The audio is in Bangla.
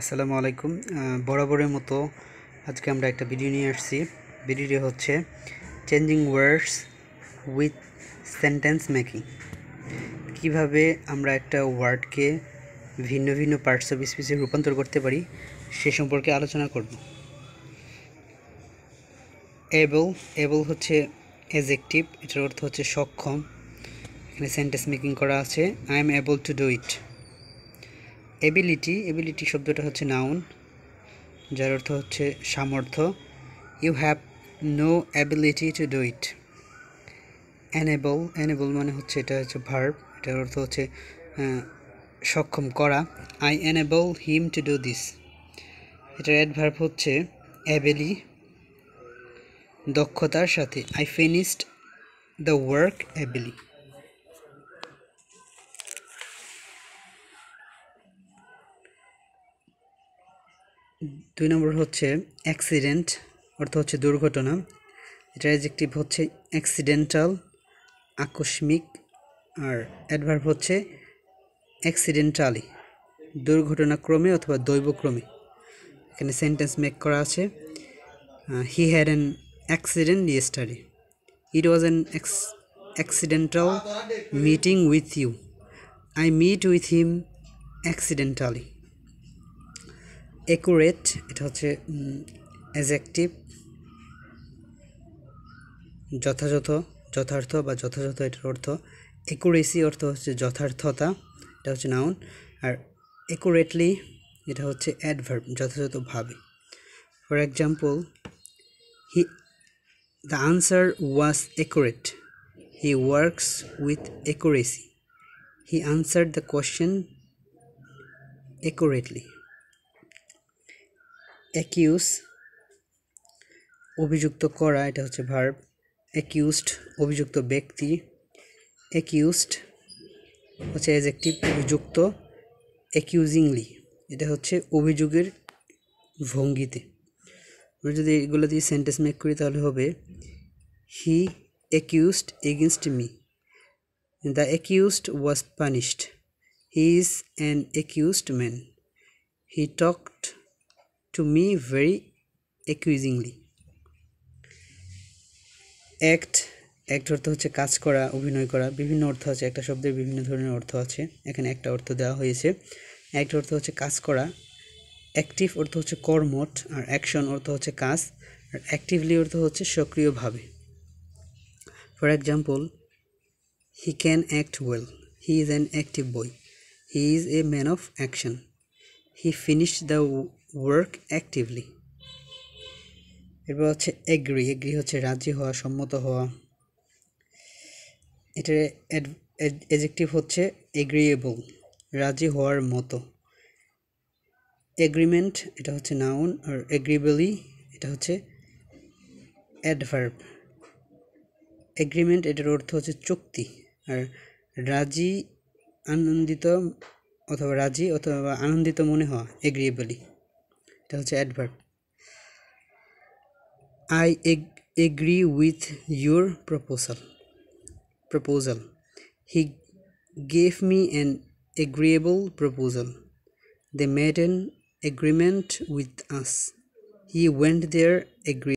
আসসালামু আলাইকুম। বরাবরের মতো আজকে আমরা একটা ভিডিও নিয়ে আসছি। ভিডিওটি হচ্ছে changing words with sentence making. কিভাবে আমরা একটা ওয়ার্ডকে ভিন্ন ভিন্ন পার্টস অফ স্পিচে রূপান্তর করতে পারি সে সম্পর্কে আলোচনা করব। এবল হচ্ছে অ্যাডজেক্টিভ, এটার অর্থ হচ্ছে সক্ষম। এখানে সেন্টেন্স মেকিং করা আছে, I am able to do it. Ability শব্দটা হচ্ছে নাউন, যার অর্থ হচ্ছে সামর্থ্য। You have no ability to do it. Enable মানে হচ্ছে এটা হচ্ছে ভার্ব, এটার অর্থ হচ্ছে সক্ষম করা। I enable him to do this. এটার অ্যাডভার্ব হচ্ছে অ্যাবেলি, দক্ষতার সাথে। I finished the work ably. দুই নম্বর হচ্ছে অ্যাক্সিডেন্ট, অর্থ হচ্ছে দুর্ঘটনা। এটার অ্যাডজেক্টিভ হচ্ছে অ্যাক্সিডেন্টাল, আকস্মিক। আর অ্যাডভার্ব হচ্ছে অ্যাক্সিডেন্টালি, দুর্ঘটনাক্রমে অথবা দৈবক্রমে। এখানে সেন্টেন্স মেক করা আছে, he had an accident yesterday. It was an accidental meeting with you. I meet with him accidentally. Accurate, এটা হচ্ছে অ্যাডজেক্টিভ, যথার্থ বা যথাযথ এটার অর্থ। অ্যাকুরেসি অর্থ হচ্ছে যথার্থতা, এটা হচ্ছে নাউন। আর অ্যাকুরেটলি এটা হচ্ছে অ্যাডভার্ব, যথাযথভাবে। For example, the answer was accurate. He works with accuracy. He answered the question accurately. Accuse, অভিযুক্ত করা, এটা হচ্ছে ভার্ব। অ্যাকিউজড, অভিযুক্ত ব্যক্তি। অ্যাকিউজড হচ্ছে অ্যাডজেক্টিভ, অভিযুক্ত। অ্যাকিউজিংলি, এটা হচ্ছে অভিযোগের ভঙ্গিতে। আমরা যদি এগুলো দিয়ে সেন্টেন্স মেক করি তাহলে হবে, he accused against me. The accused was punished. He is an accused man. He talked to me very accusingly. Act অর্থ হচ্ছে কাজ করা, অভিনয় করা। বিভিন্ন অর্থ আছে, একটা শব্দের বিভিন্ন ধরনের অর্থ আছে, এখানে একটা অর্থ দেওয়া হয়েছে। অ্যাক্ট অর্থ হচ্ছে কাজ করা। অ্যাক্টিভ অর্থ হচ্ছে কর্মঠ। আর অ্যাকশন অর্থ হচ্ছে কাজ। আর অ্যাক্টিভলি অর্থ হচ্ছে সক্রিয়ভাবে। For example, he can act well. He is an active boy. He is a man of action. He finished the work actively. এরপর হচ্ছে এগ্রি হচ্ছে রাজি হওয়া, সম্মত হওয়া। এটার অ্যাডজেক্টিভ হচ্ছে এগ্রিয়েবল, রাজি হওয়ার মতো। এগ্রিমেন্ট, এটা হচ্ছে নাউন। আর এগ্রিবলি, এটা হচ্ছে অ্যাডভার্ব। এগ্রিমেন্ট এটার অর্থ হচ্ছে চুক্তি। আর রাজি, আনন্দিত অথবা আনন্দিত মনে হওয়া, এগ্রিয়েবলি, এটা হচ্ছে adverb. I agree with your proposal. He gave me an agreeable proposal. They made an agreement with us. He went there